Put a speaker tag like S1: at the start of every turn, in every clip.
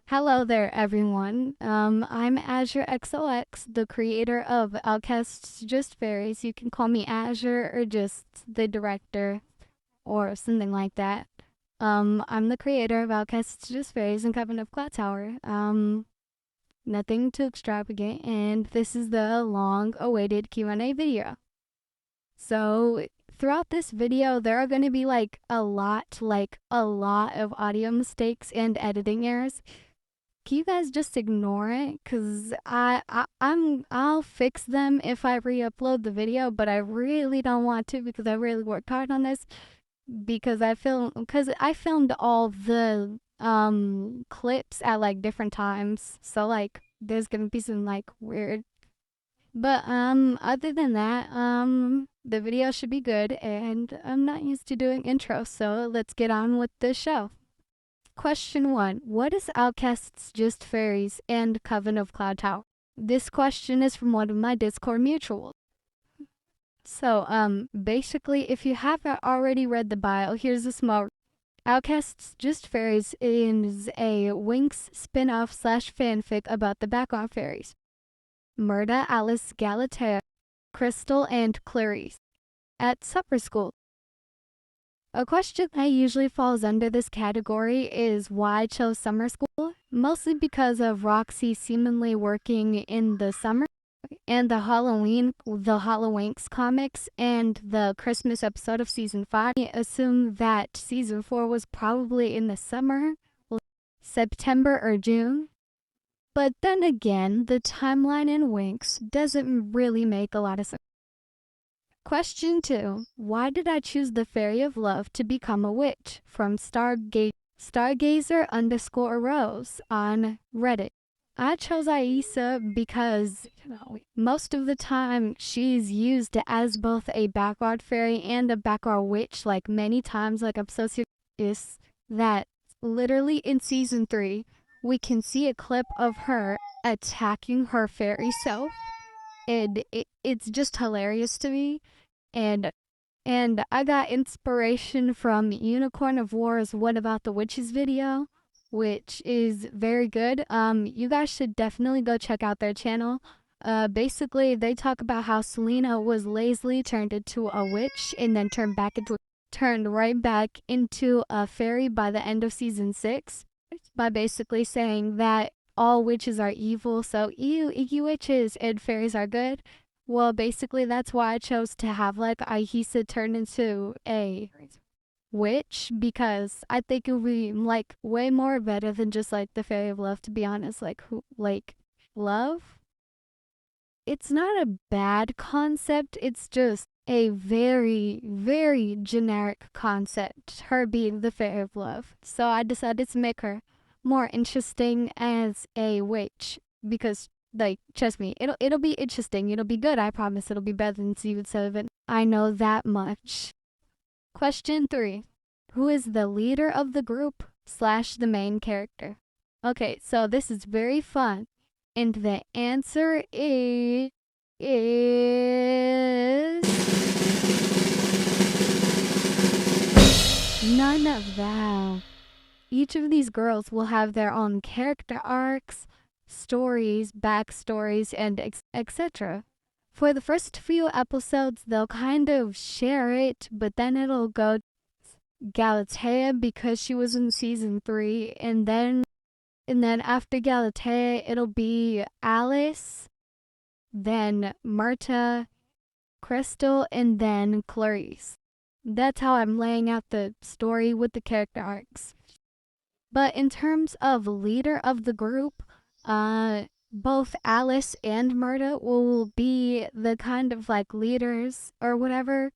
S1: Hello there, everyone. I'm Azure XOX, the creator of Outcasts Just Fairies. You can call me Azure or just the director or something like that. I'm the creator of Outcasts Just Fairies and Coven of Cloud Tower. Nothing too extravagant, and this is the long-awaited Q&A video. So throughout this video, there are going to be a lot of audio mistakes and editing errors. Can you guys just ignore it? Cause I'll fix them if I re-upload the video, but I really don't want to because I really worked hard on this because I filmed all the clips at different times, so there's gonna be some weird. But other than that, the video should be good, and I'm not used to doing intros, so let's get on with the show. Question 1. What is Outcasts Just Fairies and Coven of Cloud Tower? This question is from one of my Discord mutuals. So, basically, if you haven't already read the bio, here's a small. Outcasts Just Fairies is a Winx spin-off / fanfic about the background fairies. Murda, Alice, Galatea, Crystal, and Clarice. At supper school. A question that usually falls under this category is why I chose summer school, mostly because of Roxy seemingly working in the summer, and the Halloweenks comics, and the Christmas episode of season 5. I assume that season 4 was probably in the summer, September or June. But then again, the timeline in Winx doesn't really make a lot of sense. Question 2. Why did I choose the Fairy of Love to become a witch? From Stargazer_Rose on Reddit. I chose Aisa because, most of the time she's used as both a backward fairy and a backward witch, many times, I'm so serious that literally in season 3, we can see a clip of her attacking her fairy self, and it's just hilarious to me. And I got inspiration from Unicorn of War's What About the Witches video, which is very good. You guys should definitely go check out their channel. Basically, they talk about how Selena was lazily turned into a witch and then turned right back into a fairy by the end of season 6, by basically saying that all witches are evil, so you witches and fairies are good. Well, basically, that's why I chose to have Aisa turn into a witch, because I think it would be way more better than just the Fairy of Love, to be honest. Love? It's not a bad concept, it's just a very, very generic concept, her being the Fairy of Love. So I decided to make her more interesting as a witch, because trust me, it'll be interesting. It'll be good. I promise. It'll be better than season 7. I know that much. Question 3. Who is the leader of the group / the main character? Okay, so this is very fun. And the answer is none of that. Each of these girls will have their own character arcs, stories, backstories, and etc. For the first few episodes, they'll kind of share it, but then it'll go Galatea because she was in season 3, and then after Galatea, it'll be Alice, then Marta, Crystal, and then Clarice. That's how I'm laying out the story with the character arcs. But in terms of leader of the group, both Alice and Murda will be the kind of leaders or whatever.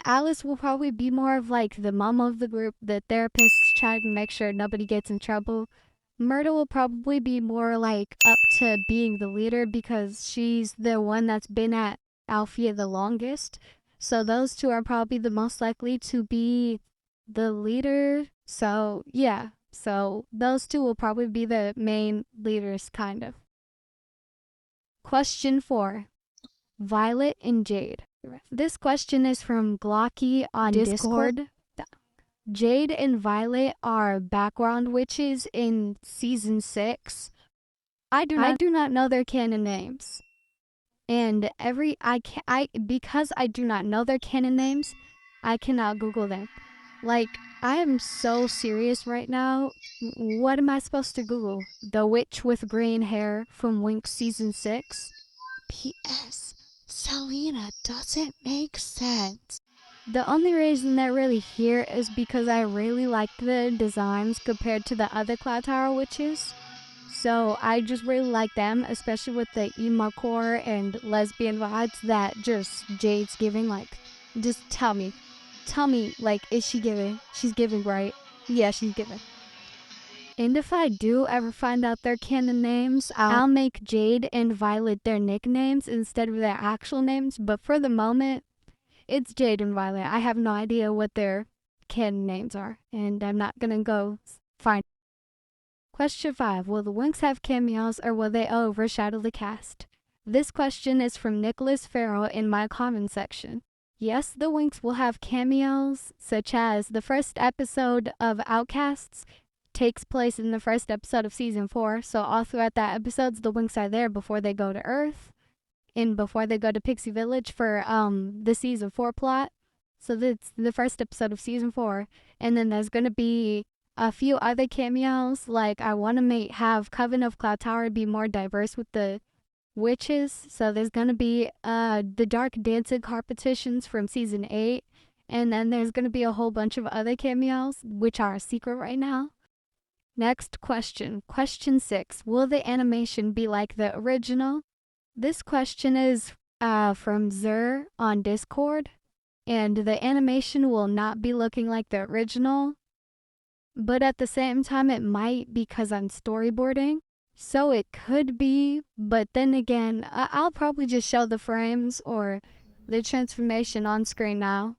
S1: Alice will probably be more of the mom of the group, the therapist trying to make sure nobody gets in trouble. Murda will probably be more up to being the leader because she's the one that's been at Alfea the longest. So those two are probably the most likely to be the leader. So yeah. So those two will probably be the main leaders, kind of. Question 4. Violet and Jade. This question is from Glocky on Discord. Jade and Violet are background witches in season 6. I do not know their canon names. And because I do not know their canon names, I cannot Google them. Like, I am so serious right now. What am I supposed to Google? The witch with green hair from Winx season 6? P.S. Selena doesn't make sense. The only reason they're really here is because I really liked the designs compared to the other Cloud Tower witches. So I just really like them, especially with the emo core and lesbian vibes that just Jade's giving. Like, just tell me, like, is she giving? She's giving, right? Yeah, she's giving. And if I do ever find out their canon names, I'll make Jade and Violet their nicknames instead of their actual names. But for the moment, it's Jade and Violet. I have no idea what their canon names are, and I'm not gonna go find. Question 5. Will the Winx have cameos or will they overshadow the cast? This question is from Nicholas Farrell in my comment section. Yes, the Winx will have cameos, such as the first episode of Outcasts takes place in the first episode of season 4, so all throughout that episodes, the Winx are there before they go to Earth and before they go to Pixie Village for the season 4 plot. So that's the first episode of season 4, and then there's gonna be a few other cameos. Like, I want to have Coven of Cloud Tower be more diverse with the witches. So there's going to be the Dark Dancing competitions from season 8. And then there's going to be a whole bunch of other cameos, which are a secret right now. Next question. Question 6. Will the animation be like the original? This question is from Zer on Discord. And the animation will not be looking like the original. But at the same time, it might because I'm storyboarding. So it could be, but then again, I'll probably just show the frames or the transformation on screen now.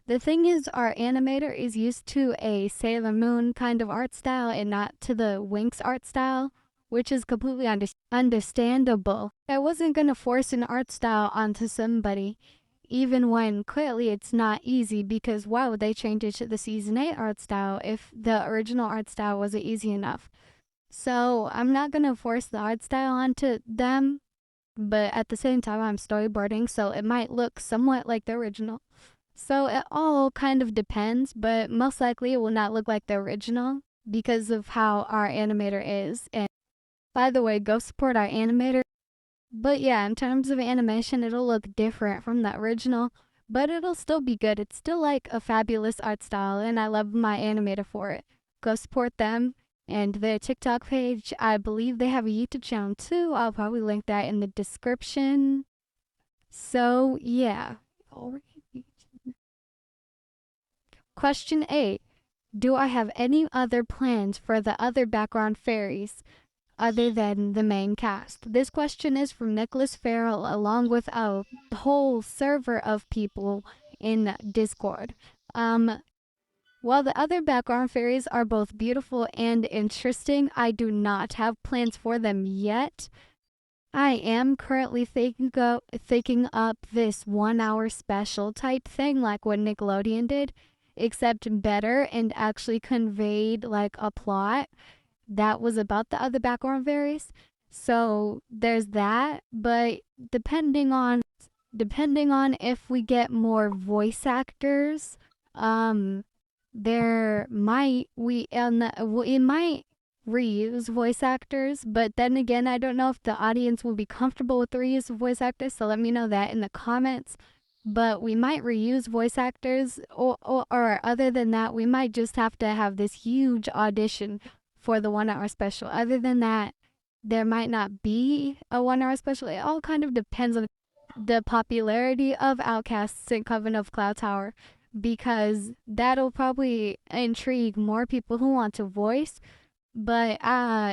S1: The thing is, our animator is used to a Sailor Moon kind of art style and not to the Winx art style, which is completely understandable. I wasn't gonna force an art style onto somebody, even when clearly it's not easy, because why would they change it to the season 8 art style if the original art style wasn't easy enough? So I'm not gonna force the art style onto them, but at the same time I'm storyboarding, so it might look somewhat like the original. So it all kind of depends, but most likely it will not look like the original because of how our animator is. And by the way, go support our animator. But yeah, in terms of animation, it'll look different from the original, but it'll still be good. It's still like a fabulous art style, and I love my animator for it. Go support them and their TikTok page. I believe they have a YouTube channel too. I'll probably link that in the description. So yeah. Question 8. Do I have any other plans for the other background fairies other than the main cast? This question is from Nicholas Farrell along with a whole server of people in Discord. While the other background fairies are both beautiful and interesting, I do not have plans for them yet. I am currently thinking up this 1 hour special type thing like what Nickelodeon did, except better and actually conveyed like a plot that was about the other background fairies. So there's that, but depending on if we get more voice actors, there might it might reuse voice actors, but then again, I don't know if the audience will be comfortable with the reuse of voice actors, so let me know that in the comments. But we might reuse voice actors, or other than that, we might just have to have this huge audition for the 1 hour special. Other than that, there might not be a 1 hour special. It all kind of depends on the popularity of Outcasts and Coven of Cloud Tower, because that'll probably intrigue more people who want to voice. But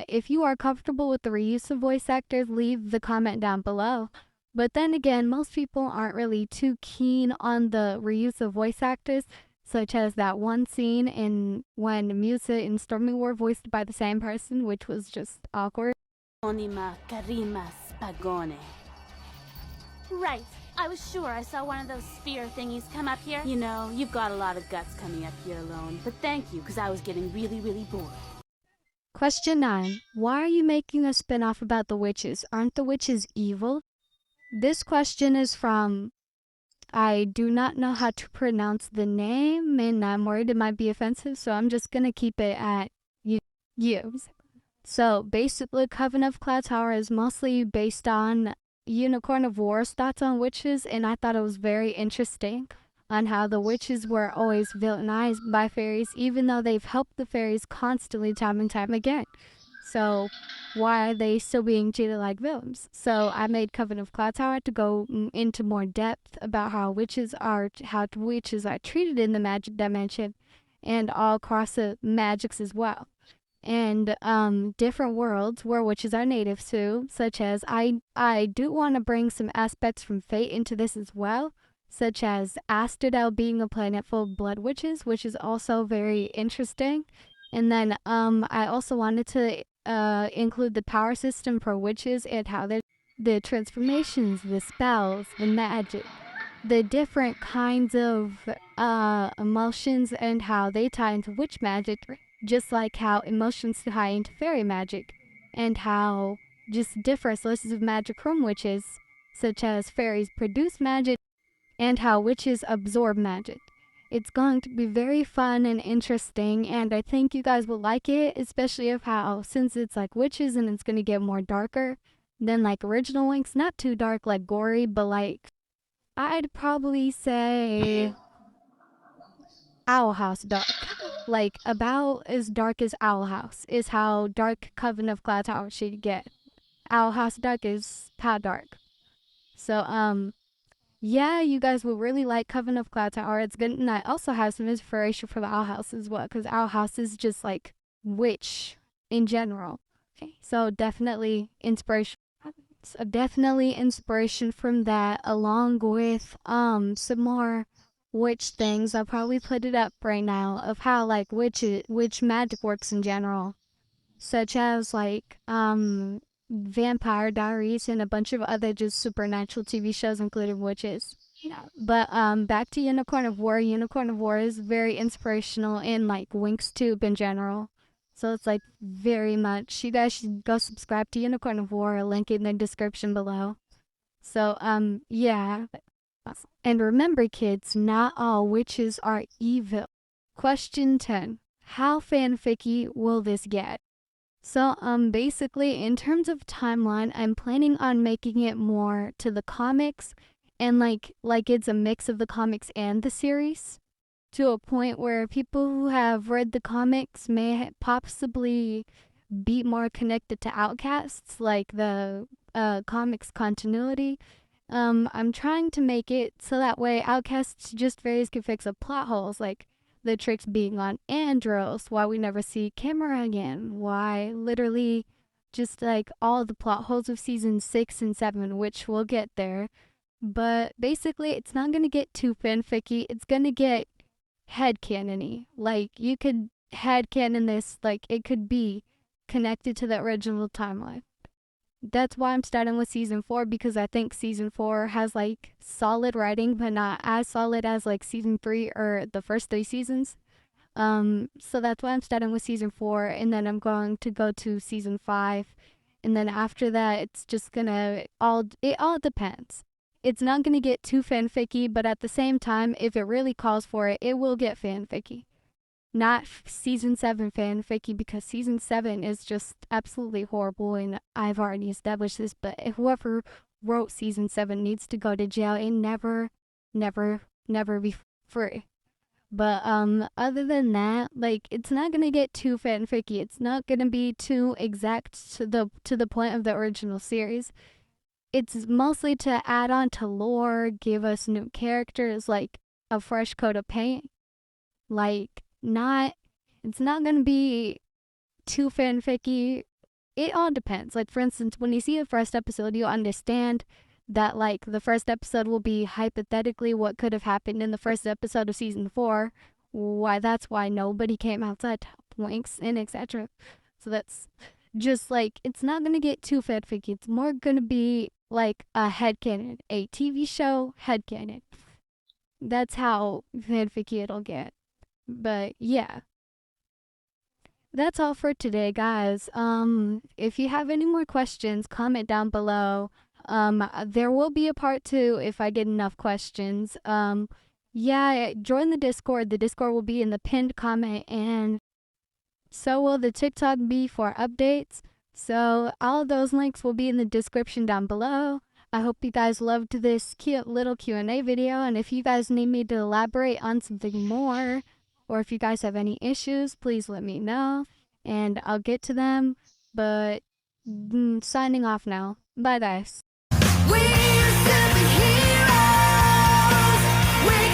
S1: if you are comfortable with the reuse of voice actors, leave the comment down below. But then again, most people aren't really too keen on the reuse of voice actors, such as that one scene in when Musa and Stormy were voiced by the same person, which was just awkward.
S2: Onima Karima Spagone. Right. I was sure I saw one of those sphere thingies come up here. You know, you've got a lot of guts coming up here alone, but thank you, because I was getting really, really bored.
S1: Question 9. Why are you making a spin-off about the witches? Aren't the witches evil? This question is from, I do not know how to pronounce the name, and I'm worried it might be offensive, so I'm just gonna keep it at you. So basically, Coven of Cloud Tower is mostly based on Unicorn of War's thoughts on witches, and I thought it was very interesting on how the witches were always villainized by fairies, even though they've helped the fairies constantly time and time again. So why are they still being treated like villains? So I made Coven of Cloud Tower to go into more depth about how witches are treated in the magic dimension and all across the magics as well, and different worlds where witches are native to, such as I do want to bring some aspects from Fate into this as well, such as Astrodel being a planet full of blood witches, which is also very interesting. And then I also wanted to include the power system for witches and how the transformations, the spells, the magic, the different kinds of emotions and how they tie into witch magic, just like how emotions tie into fairy magic, and how just different sources of magic from witches, such as fairies produce magic, and how witches absorb magic. It's going to be very fun and interesting, and I think you guys will like it, especially of how, since it's like witches and it's going to get more darker than like original Winx, not too dark like gory, but like I'd probably say Owl House dark. Like about as dark as Owl House is how dark Coven of Cloud Tower should get. Owl House dark is how dark. So yeah, you guys will really like Coven of Cloud Tower. It's good, and I also have some inspiration from Owl House as well, because Owl House is just like witch in general. Okay, so definitely inspiration. So definitely inspiration from that, along with some more witch things. I'll probably put it up right now of how like witch magic works in general, such as like Vampire Diaries and a bunch of other just supernatural TV shows, including witches. Yeah. But back to Unicorn of War. Unicorn of War is very inspirational in like Winx Tube in general. So it's like very much. You guys should go subscribe to Unicorn of War. Link in the description below. So yeah. And remember, kids, not all witches are evil. Question 10. How fanficky will this get? So basically in terms of timeline, I'm planning on making it more to the comics, and like it's a mix of the comics and the series, to a point where people who have read the comics may possibly be more connected to Outcasts, like the comics continuity. I'm trying to make it so that way Outcasts just varies can fix up plot holes, like the tricks being on Andros, why we never see Camera again, why literally just like all the plot holes of season 6 and 7, which we'll get there. But basically, it's not gonna get too fanficky. It's gonna get headcanon-y. Like, you could headcanon this, like, it could be connected to the original timeline. That's why I'm starting with season 4, because I think season 4 has like solid writing, but not as solid as like season 3 or the first 3 seasons. So that's why I'm starting with season 4, and then I'm going to go to season 5, and then after that, it's just gonna it all depends. It's not gonna get too fanficky, but at the same time, if it really calls for it, it will get fanficky. Not season 7 fanficky, because season 7 is just absolutely horrible, and I've already established this, but whoever wrote season 7 needs to go to jail and never be free. But other than that, like, it's not gonna get too fanficky. It's not gonna be too exact to the point of the original series. It's mostly to add on to lore, give us new characters, like a fresh coat of paint. Like, it's not gonna be too fanficky. It all depends. Like, for instance, when you see the first episode, you'll understand that like the first episode will be hypothetically what could have happened in the first episode of season 4, that's why nobody came outside to help Winx, and etc. So that's just like it's not gonna get too fanficky. It's more gonna be like a headcanon, a TV show headcanon. That's how fanficky it'll get. But yeah, that's all for today, guys. If you have any more questions, comment down below. There will be a part two if I get enough questions. Yeah, join the Discord. The Discord will be in the pinned comment, and so will the TikTok be for updates. So all of those links will be in the description down below. I hope you guys loved this cute little Q&A video, and if you guys need me to elaborate on something more, or if you guys have any issues, please let me know, and I'll get to them. But signing off now. Bye, guys. We're superheroes. We're